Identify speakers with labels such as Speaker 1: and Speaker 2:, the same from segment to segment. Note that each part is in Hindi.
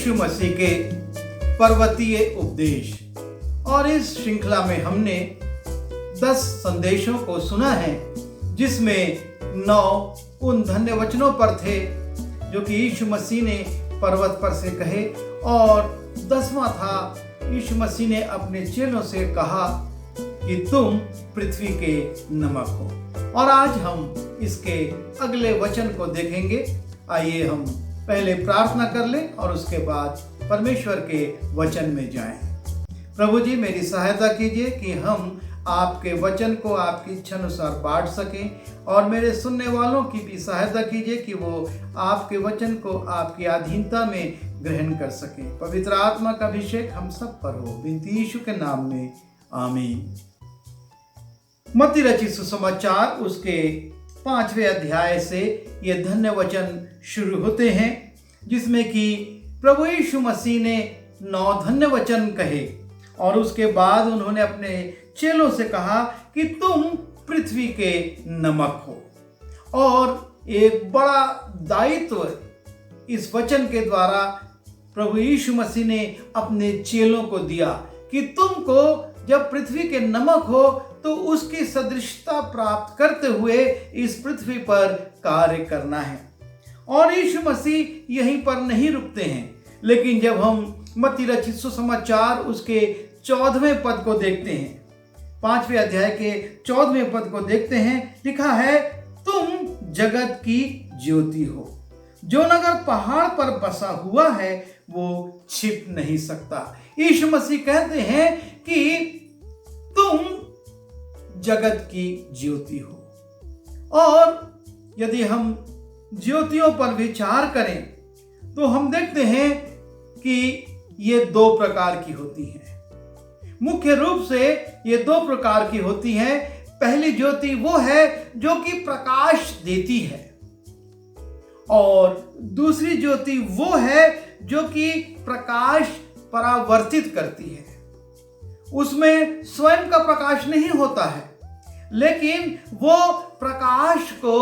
Speaker 1: यीशु मसीह के पर्वतीय उपदेश। और इस श्रृंखला में हमने 10 संदेशों को सुना है, जिसमें 9 उन धन्य वचनों पर थे जो कि यीशु मसीह ने पर्वत पर से कहे, और 10वां था यीशु मसीह ने अपने चेलों से कहा कि तुम पृथ्वी के नमक हो। और आज हम इसके अगले वचन को देखेंगे। आइए हम पहले प्रार्थना कर लें और उसके बाद परमेश्वर के वचन में जाएं। प्रभु जी, मेरी सहायता कीजिए कि हम आपके वचन को आपकी इच्छा अनुसार बांट सकें, और मेरे सुनने वालों की भी सहायता कीजिए कि वो आपके वचन को आपकी अधीनता में ग्रहण कर सकें। पवित्र आत्मा का अभिषेक हम सब पर हो, विनती यीशु के नाम में, आमीन। मत्ती रचित सुसमाचार उसके 5वें अध्याय से ये धन्य वचन शुरू होते हैं, जिसमें कि प्रभु यीशु मसीह ने 9 धन्य वचन कहे, और उसके बाद उन्होंने अपने चेलों से कहा कि तुम पृथ्वी के नमक हो। और एक बड़ा दायित्व इस वचन के द्वारा प्रभु यीशु मसीह ने अपने चेलों को दिया कि तुमको जब पृथ्वी के नमक हो तो उसकी सदृशता प्राप्त करते हुए इस पृथ्वी पर कार्य करना है। और यीशु मसीह यहीं पर नहीं रुकते हैं, लेकिन जब हम मत्ती रचित सुसमाचार उसके 14वें पद को देखते हैं, 5वें अध्याय के 14वें पद को देखते हैं, लिखा है, तुम जगत की ज्योति हो। जो नगर पहाड़ पर बसा हुआ है वो छिप नहीं सकता। यीशु मसीह कहते हैं कि तुम जगत की ज्योति हो। और यदि हम ज्योतियों पर विचार करें तो हम देखते हैं कि ये 2 प्रकार की होती हैं। मुख्य रूप से ये 2 प्रकार की होती हैं। पहली ज्योति वो है जो कि प्रकाश देती है, और दूसरी ज्योति वो है जो कि प्रकाश परावर्तित करती है। उसमें स्वयं का प्रकाश नहीं होता है, लेकिन वो प्रकाश को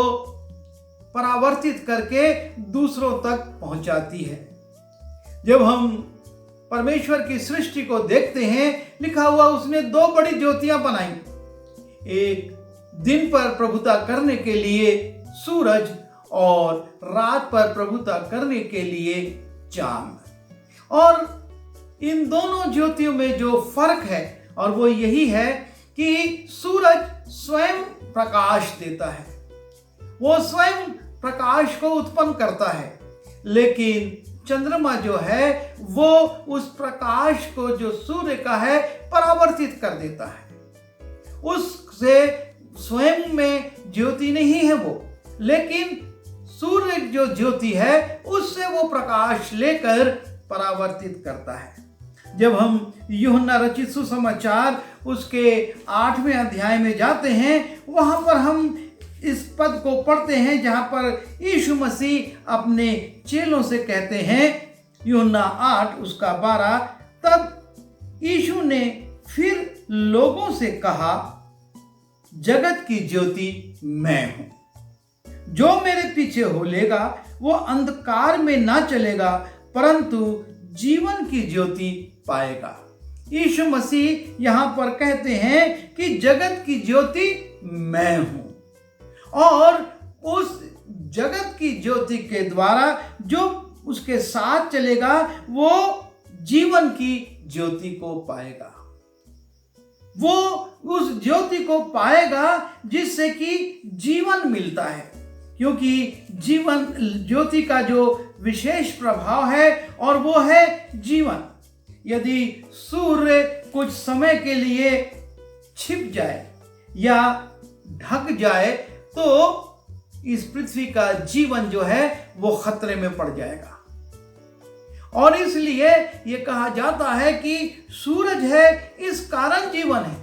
Speaker 1: परावर्तित करके दूसरों तक पहुंचाती है। जब हम परमेश्वर की सृष्टि को देखते हैं, लिखा हुआ उसने 2 बड़ी ज्योतियां बनाई, एक दिन पर प्रभुता करने के लिए सूरज, और रात पर प्रभुता करने के लिए चांद। और इन दोनों ज्योतियों में जो फर्क है, और वो यही है कि सूरज स्वयं प्रकाश देता है, वो स्वयं प्रकाश को उत्पन्न करता है, लेकिन चंद्रमा जो है वो उस प्रकाश को जो सूर्य का है परावर्तित कर देता है। उससे स्वयं में ज्योति नहीं है वो, लेकिन सूर्य जो ज्योति है उससे वो प्रकाश लेकर परावर्तित करता है। जब हम यूहन्ना रचित सुसमाचार उसके 8वें अध्याय में जाते हैं, वहां पर हम इस पद को पढ़ते हैं जहां पर यीशु मसीह अपने चेलों से कहते हैं, यूहन्ना 8 उसका 12, तब यीशु ने फिर लोगों से कहा, जगत की ज्योति मैं हूं। जो मेरे पीछे होलेगा वो अंधकार में ना चलेगा, परंतु जीवन की ज्योति पाएगा। यीशु मसीह यहां पर कहते हैं कि जगत की ज्योति मैं हूं, और उस जगत की ज्योति के द्वारा जो उसके साथ चलेगा वो जीवन की ज्योति को पाएगा। वो उस ज्योति को पाएगा जिससे कि जीवन मिलता है, क्योंकि जीवन ज्योति का जो विशेष प्रभाव है और वो है जीवन। यदि सूर्य कुछ समय के लिए छिप जाए या ढक जाए तो इस पृथ्वी का जीवन जो है वो खतरे में पड़ जाएगा। और इसलिए ये कहा जाता है कि सूरज है इस कारण जीवन है,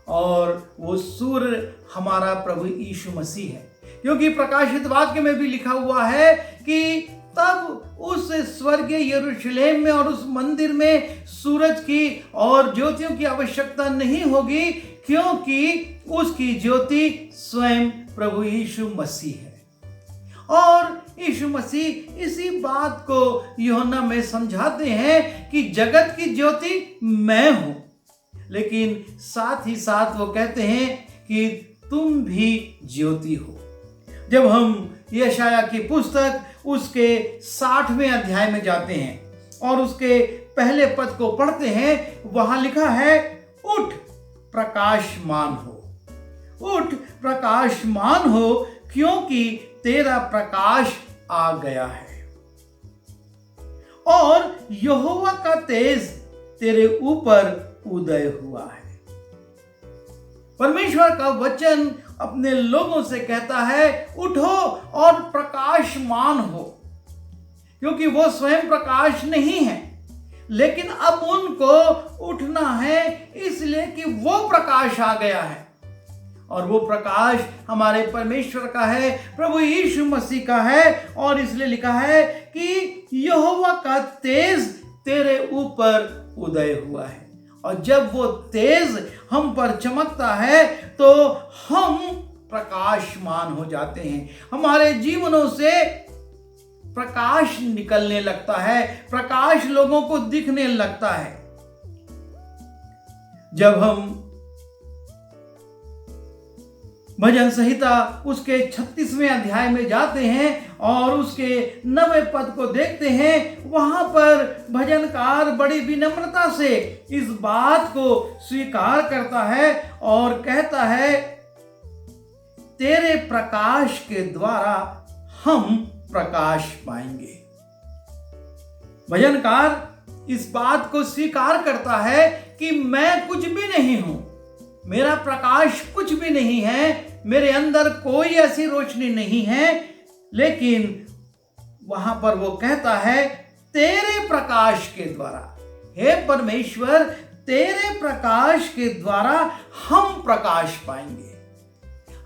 Speaker 1: और वो सूर्य हमारा प्रभु यीशु मसीह है, क्योंकि प्रकाशित वाक्य में भी लिखा हुआ है कि तब उस स्वर्गीय यरूशलेम में और उस मंदिर में सूरज की और ज्योतियों की आवश्यकता नहीं होगी, क्योंकि उसकी ज्योति स्वयं प्रभु यीशु मसीह है। और यीशु मसीह इसी बात को यूहन्ना में समझाते हैं कि जगत की ज्योति मैं हूं, लेकिन साथ ही साथ वो कहते हैं कि तुम भी ज्योति हो। जब हम यशाया की पुस्तक उसके 60वें अध्याय में जाते हैं और उसके पहले पद को पढ़ते हैं, वहां लिखा है, उठ प्रकाशमान हो, उठ प्रकाशमान हो, क्योंकि तेरा प्रकाश आ गया है और यहोवा का तेज तेरे ऊपर उदय हुआ है। परमेश्वर का वचन अपने लोगों से कहता है, उठो और प्रकाशमान हो, क्योंकि वो स्वयं प्रकाश नहीं है, लेकिन अब उनको उठना है इसलिए कि वो प्रकाश आ गया है और वो प्रकाश हमारे परमेश्वर का है, प्रभु यीशु मसीह का है। और इसलिए लिखा है कि यहोवा का तेज तेरे ऊपर उदय हुआ है, और जब वो तेज हम पर चमकता है तो हम प्रकाशमान हो जाते हैं। हमारे जीवनों से प्रकाश निकलने लगता है, प्रकाश लोगों को दिखने लगता है। जब हम भजन संहिता उसके 36वें अध्याय में जाते हैं और उसके 90 पद को देखते हैं, वहां पर भजनकार बड़ी विनम्रता से इस बात को स्वीकार करता है और कहता है, तेरे प्रकाश के द्वारा हम प्रकाश पाएंगे। भजनकार इस बात को स्वीकार करता है कि मैं कुछ भी नहीं हूं, मेरा प्रकाश कुछ भी नहीं है, मेरे अंदर कोई ऐसी रोशनी नहीं है, लेकिन वहां पर वो कहता है, तेरे प्रकाश के द्वारा, हे परमेश्वर, तेरे प्रकाश के द्वारा हम प्रकाश पाएंगे।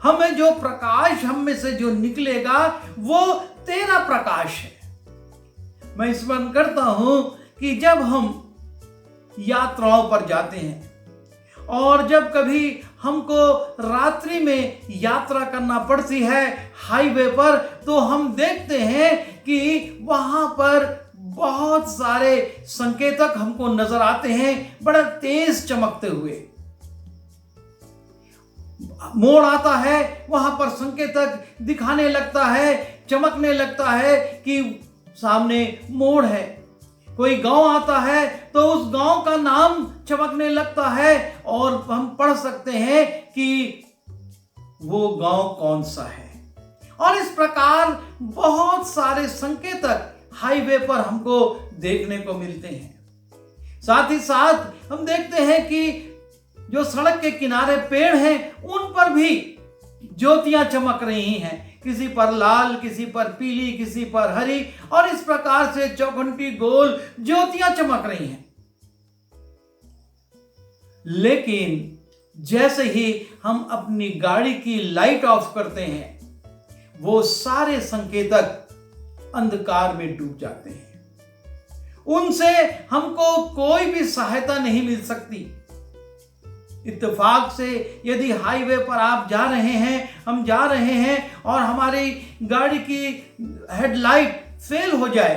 Speaker 1: हमें जो प्रकाश हम में से जो निकलेगा वो तेरा प्रकाश है। मैं स्मरण करता हूं कि जब हम यात्राओं पर जाते हैं और जब कभी हमको रात्रि में यात्रा करना पड़ती है हाईवे पर, तो हम देखते हैं कि वहां पर बहुत सारे संकेतक हमको नजर आते हैं, बड़ा तेज चमकते हुए। मोड़ आता है, वहां पर संकेतक दिखाने लगता है, चमकने लगता है कि सामने मोड़ है। कोई गांव आता है तो उस गांव का नाम चमकने लगता है और हम पढ़ सकते हैं कि वो गांव कौन सा है। और इस प्रकार बहुत सारे संकेतक हाईवे पर हमको देखने को मिलते हैं। साथ ही साथ हम देखते हैं कि जो सड़क के किनारे पेड़ हैं उन पर भी ज्योतियां चमक रही हैं, किसी पर लाल, किसी पर पीली, किसी पर हरी, और इस प्रकार से चौखंटी गोल ज्योतियां चमक रही हैं। लेकिन जैसे ही हम अपनी गाड़ी की लाइट ऑफ करते हैं, वो सारे संकेतक अंधकार में डूब जाते हैं। उनसे हमको कोई भी सहायता नहीं मिल सकती। इत्तेफाक से यदि हाईवे पर आप जा रहे हैं, हम जा रहे हैं और हमारी गाड़ी की हेडलाइट फेल हो जाए,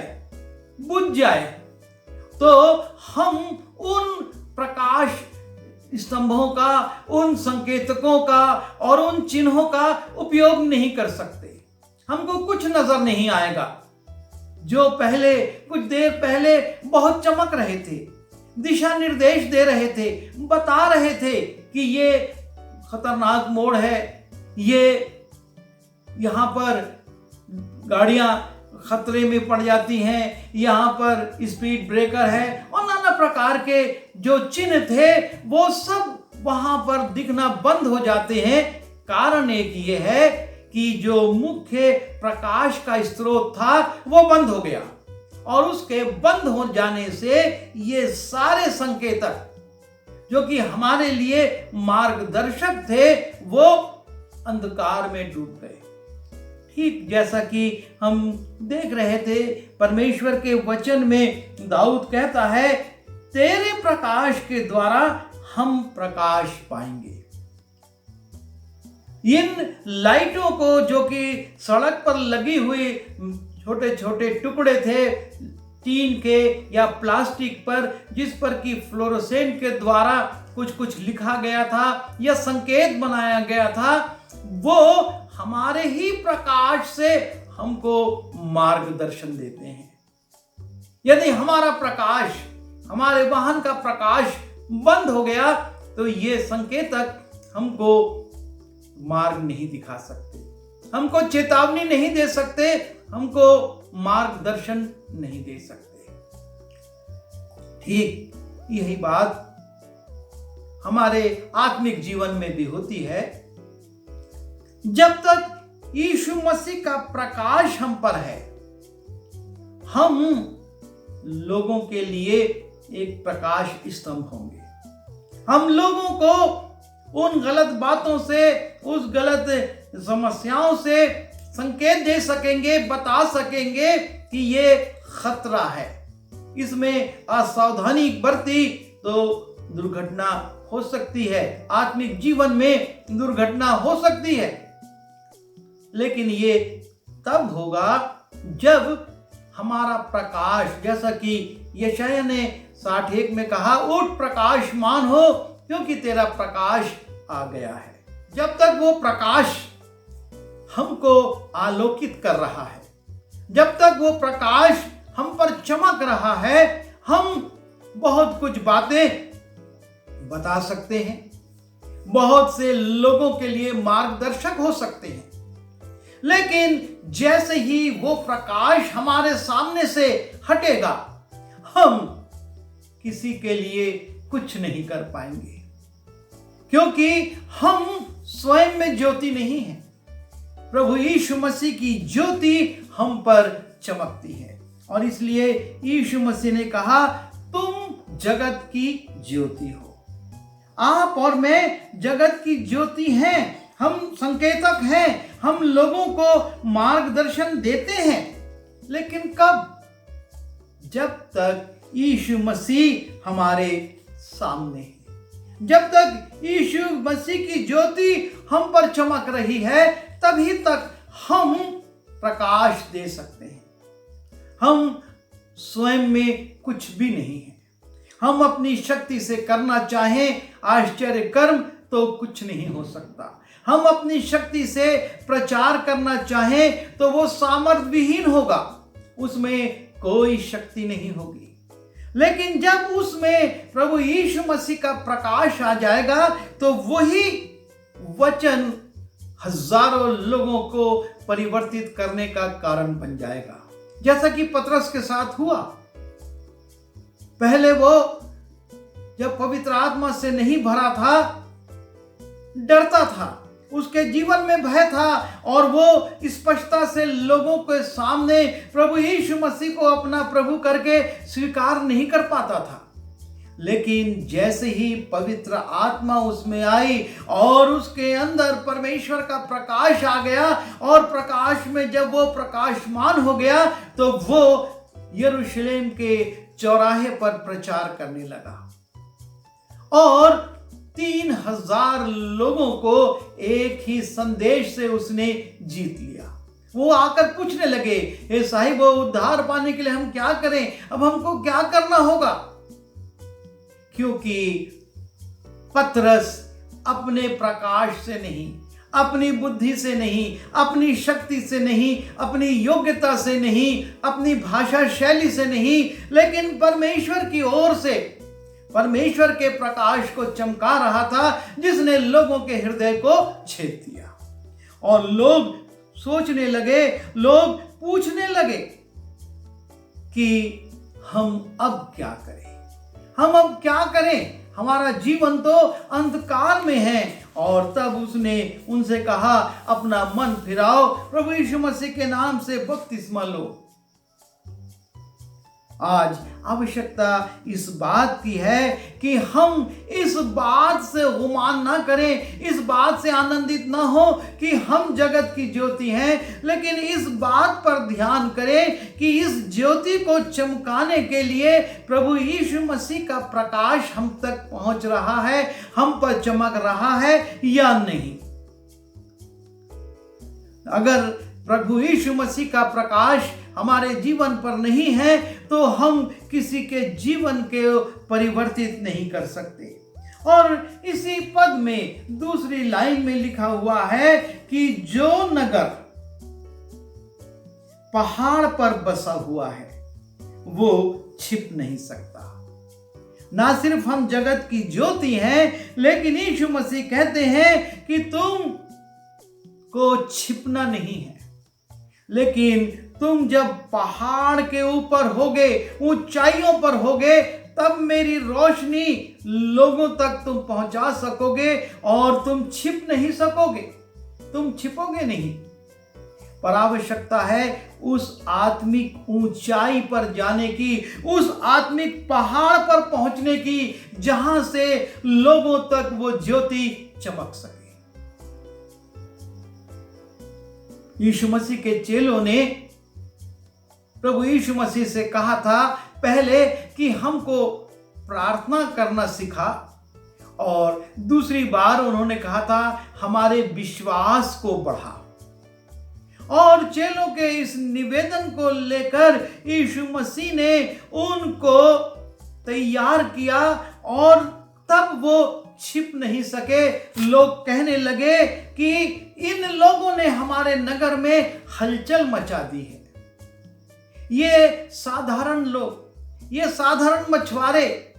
Speaker 1: बुझ जाए, तो हम उन प्रकाश स्तंभों का, उन संकेतकों का और उन चिन्हों का उपयोग नहीं कर सकते। हमको कुछ नजर नहीं आएगा। जो पहले कुछ देर पहले बहुत चमक रहे थे, दिशा निर्देश दे रहे थे, बता रहे थे कि ये खतरनाक मोड़ है, ये यहाँ पर गाड़ियां खतरे में पड़ जाती हैं, यहाँ पर स्पीड ब्रेकर है, और नाना प्रकार के जो चिन्ह थे वो सब वहां पर दिखना बंद हो जाते हैं। कारण एक ये है कि जो मुख्य प्रकाश का स्रोत था वो बंद हो गया, और उसके बंद हो जाने से ये सारे संकेतक जो कि हमारे लिए मार्गदर्शक थे वो अंधकार में डूब गए। ठीक जैसा कि हम देख रहे थे परमेश्वर के वचन में, दाऊद कहता है, तेरे प्रकाश के द्वारा हम प्रकाश पाएंगे। इन लाइटों को, जो कि सड़क पर लगी हुई छोटे छोटे टुकड़े थे टीन के या प्लास्टिक पर, जिस पर कि फ्लोरोसेंट के द्वारा कुछ कुछ लिखा गया था या संकेत बनाया गया था, वो हमारे ही प्रकाश से हमको मार्गदर्शन देते हैं। यदि हमारा प्रकाश, हमारे वाहन का प्रकाश बंद हो गया तो ये संकेतक हमको मार्ग नहीं दिखा सकते, हमको चेतावनी नहीं दे सकते, हमको मार्गदर्शन नहीं दे सकते। ठीक यही बात हमारे आत्मिक जीवन में भी होती है। जब तक यीशु मसीह का प्रकाश हम पर है, हम लोगों के लिए एक प्रकाश स्तंभ होंगे। हम लोगों को उन गलत बातों से, उस गलत समस्याओं से संकेत दे सकेंगे, बता सकेंगे कि ये खतरा है, इसमें असावधानी बरती तो दुर्घटना हो सकती है, आत्मिक जीवन में दुर्घटना हो सकती है। लेकिन ये तब होगा जब हमारा प्रकाश, जैसा कि यशायाह ने 61 में कहा, उठ प्रकाशमान हो क्योंकि तेरा प्रकाश आ गया है। जब तक वो प्रकाश हमको आलोकित कर रहा है, जब तक वो प्रकाश हम पर चमक रहा है, हम बहुत कुछ बातें बता सकते हैं, बहुत से लोगों के लिए मार्गदर्शक हो सकते हैं। लेकिन जैसे ही वो प्रकाश हमारे सामने से हटेगा, हम किसी के लिए कुछ नहीं कर पाएंगे, क्योंकि हम स्वयं में ज्योति नहीं है। प्रभु यीशु मसीह की ज्योति हम पर चमकती है, और इसलिए यीशु मसीह ने कहा, तुम जगत की ज्योति हो। आप और मैं जगत की ज्योति हैं, हम संकेतक हैं, हम लोगों को मार्गदर्शन देते हैं। लेकिन कब? जब तक यीशु मसीह हमारे सामने है, जब तक यीशु मसीह की ज्योति हम पर चमक रही है, तभी तक हम प्रकाश दे सकते हैं। हम स्वयं में कुछ भी नहीं है। हम अपनी शक्ति से करना चाहें आश्चर्य कर्म तो कुछ नहीं हो सकता। हम अपनी शक्ति से प्रचार करना चाहें तो वो सामर्थ्य विहीन होगा, उसमें कोई शक्ति नहीं होगी। लेकिन जब उसमें प्रभु यीशु मसीह का प्रकाश आ जाएगा तो वही वचन हजारों लोगों को परिवर्तित करने का कारण बन जाएगा, जैसा कि पतरस के साथ हुआ। पहले वो जब पवित्र आत्मा से नहीं भरा था, डरता था, उसके जीवन में भय था, और वो स्पष्टता से लोगों के सामने प्रभु यीशु मसीह को अपना प्रभु करके स्वीकार नहीं कर पाता था। लेकिन जैसे ही पवित्र आत्मा उसमें आई और उसके अंदर परमेश्वर का प्रकाश आ गया, और प्रकाश में जब वो प्रकाशमान हो गया तो वो यरूशलेम के चौराहे पर प्रचार करने लगा, और 3000 लोगों को एक ही संदेश से उसने जीत लिया। वो आकर पूछने लगे, हे साहिब, वो उद्धार पाने के लिए हम क्या करें? अब हमको क्या करना होगा? क्योंकि पतरस अपने प्रकाश से नहीं, अपनी बुद्धि से नहीं, अपनी शक्ति से नहीं, अपनी योग्यता से नहीं, अपनी भाषा शैली से नहीं, लेकिन परमेश्वर की ओर से, परमेश्वर के प्रकाश को चमका रहा था, जिसने लोगों के हृदय को छेद दिया। और लोग सोचने लगे, लोग पूछने लगे कि हम अब क्या करें, हम अब क्या करें, हमारा जीवन तो अंधकार में है। और तब उसने उनसे कहा, अपना मन फिराओ, प्रभु यीशु मसीह के नाम से बपतिस्मा लो। आज आवश्यकता इस बात की है कि हम इस बात से गुमान ना करें, इस बात से आनंदित ना हो कि हम जगत की ज्योति हैं, लेकिन इस बात पर ध्यान करें कि इस ज्योति को चमकाने के लिए प्रभु यीशु मसीह का प्रकाश हम तक पहुंच रहा है, हम पर चमक रहा है या नहीं। अगर प्रभु यीशु मसीह का प्रकाश हमारे जीवन पर नहीं है तो हम किसी के जीवन को परिवर्तित नहीं कर सकते। और इसी पद में दूसरी लाइन में लिखा हुआ है कि जो नगर पहाड़ पर बसा हुआ है वो छिप नहीं सकता। ना सिर्फ हम जगत की ज्योति हैं, लेकिन यीशु मसीह कहते हैं कि तुम को छिपना नहीं है, लेकिन तुम जब पहाड़ के ऊपर होगे, ऊंचाइयों पर होगे, तब मेरी रोशनी लोगों तक तुम पहुंचा सकोगे और तुम छिप नहीं सकोगे, तुम छिपोगे नहीं। पर आवश्यकता है उस आत्मिक ऊंचाई पर जाने की, उस आत्मिक पहाड़ पर पहुंचने की, जहां से लोगों तक वो ज्योति चमक सके। यीशु मसीह के चेलों ने प्रभु यीशु मसीह से कहा था पहले कि हमको प्रार्थना करना सिखा, और दूसरी बार उन्होंने कहा था हमारे विश्वास को बढ़ा। और चेलों के इस निवेदन को लेकर यीशु मसीह ने उनको तैयार किया और तब वो छिप नहीं सके। लोग कहने लगे कि इन लोगों ने हमारे नगर में हलचल मचा दी है। ये साधारण लोग, ये साधारण मछुआरे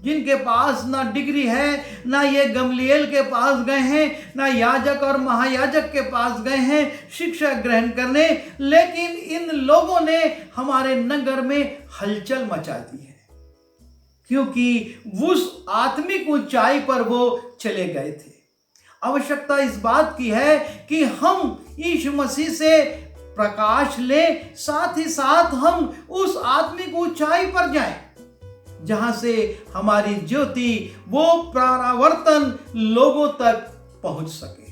Speaker 1: जिनके पास ना डिग्री है, ना ये गमलीएल के पास गए हैं, ना याजक और महायाजक के पास गए हैं शिक्षा ग्रहण करने, लेकिन इन लोगों ने हमारे नगर में हलचल मचा दी है, क्योंकि उस आत्मिक ऊंचाई पर वो चले गए थे। आवश्यकता इस बात की है कि हम यीशु मसीह से प्रकाश लें, साथ ही साथ हम उस आत्मिक ऊंचाई पर जाएं जहां से हमारी ज्योति, वो परावर्तन लोगों तक पहुंच सके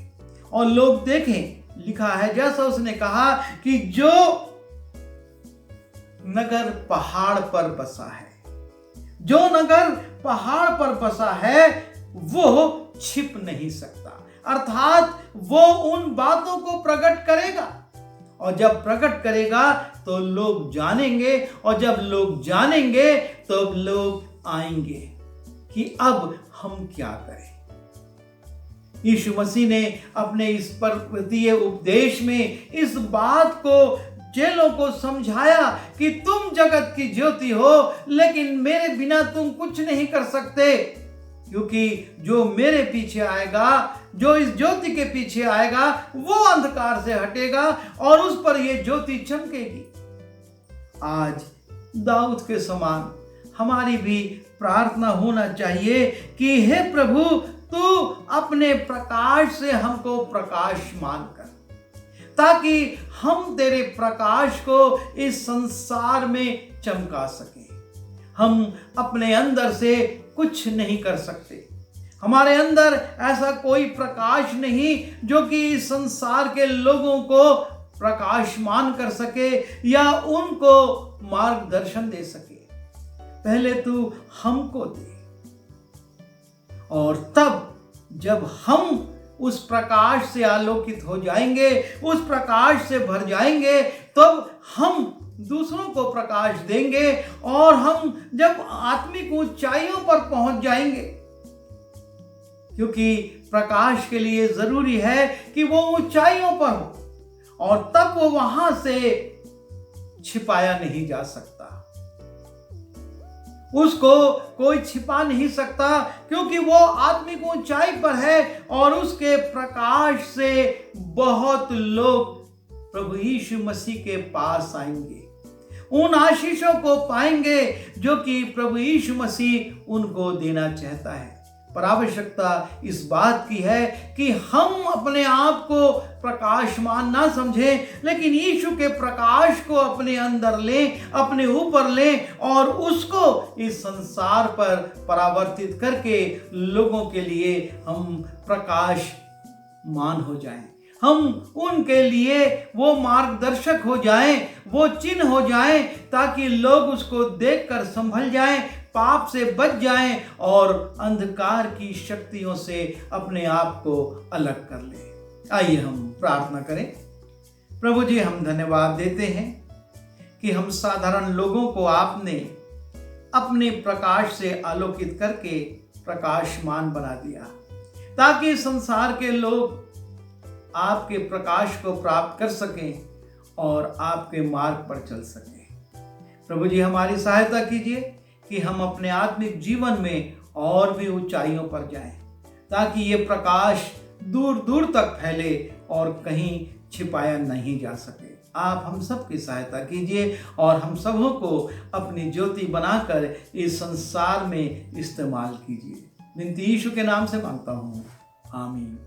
Speaker 1: और लोग देखें। लिखा है जैसा उसने कहा कि जो नगर पहाड़ पर बसा है, जो नगर पहाड़ पर बसा है वो छिप नहीं सकता, अर्थात वो उन बातों को प्रकट करेगा, और जब प्रकट करेगा तो लोग जानेंगे, और जब लोग जानेंगे तो लोग आएंगे कि अब हम क्या करें। यीशु मसीह ने अपने इस पर्वतीय उपदेश में इस बात को चेलों को समझाया कि तुम जगत की ज्योति हो, लेकिन मेरे बिना तुम कुछ नहीं कर सकते, क्योंकि जो मेरे पीछे आएगा, जो इस ज्योति के पीछे आएगा, वो अंधकार से हटेगा और उस पर यह ज्योति चमकेगी। आज दाऊद के समान हमारी भी प्रार्थना होना चाहिए कि हे प्रभु, तू अपने प्रकाश से हमको प्रकाशमान कर, ताकि हम तेरे प्रकाश को इस संसार में चमका सके। हम अपने अंदर से कुछ नहीं कर सकते, हमारे अंदर ऐसा कोई प्रकाश नहीं जो कि इस संसार के लोगों को प्रकाशमान कर सके या उनको मार्गदर्शन दे सके। पहले तू हमको दे, और तब जब हम उस प्रकाश से आलोकित हो जाएंगे, उस प्रकाश से भर जाएंगे, तब हम दूसरों को प्रकाश देंगे, और हम जब आत्मिक ऊंचाइयों पर पहुंच जाएंगे, क्योंकि प्रकाश के लिए जरूरी है कि वो ऊंचाइयों पर हो, और तब वो वहां से छिपाया नहीं जा सकता, उसको कोई छिपा नहीं सकता, क्योंकि वो आत्मिक ऊंचाई पर है, और उसके प्रकाश से बहुत लोग प्रभु यीशु मसीह के पास आएंगे, उन आशीषों को पाएंगे जो कि प्रभु यीशु मसीह उनको देना चाहता है। पर आवश्यकता इस बात की है कि हम अपने आप को प्रकाशमान ना समझें, लेकिन यीशु के प्रकाश को अपने अंदर लें, अपने ऊपर लें, और उसको इस संसार पर परावर्तित करके लोगों के लिए हम प्रकाशमान हो जाएं। हम उनके लिए वो मार्गदर्शक हो जाएं, वो चिन्ह हो जाएं, ताकि लोग उसको देखकर संभल जाएं, पाप से बच जाएं और अंधकार की शक्तियों से अपने आप को अलग कर लें। आइए हम प्रार्थना करें। प्रभु जी, हम धन्यवाद देते हैं कि हम साधारण लोगों को आपने अपने प्रकाश से आलोकित करके प्रकाशमान बना दिया, ताकि संसार के लोग आपके प्रकाश को प्राप्त कर सकें और आपके मार्ग पर चल सकें। प्रभु जी, हमारी सहायता कीजिए कि हम अपने आत्मिक जीवन में और भी ऊंचाइयों पर जाएं, ताकि ये प्रकाश दूर दूर तक फैले और कहीं छिपाया नहीं जा सके। आप हम सब की सहायता कीजिए और हम सबों को अपनी ज्योति बनाकर इस संसार में इस्तेमाल कीजिए। विनती यीशु के नाम से मांगता हूँ, आमीन।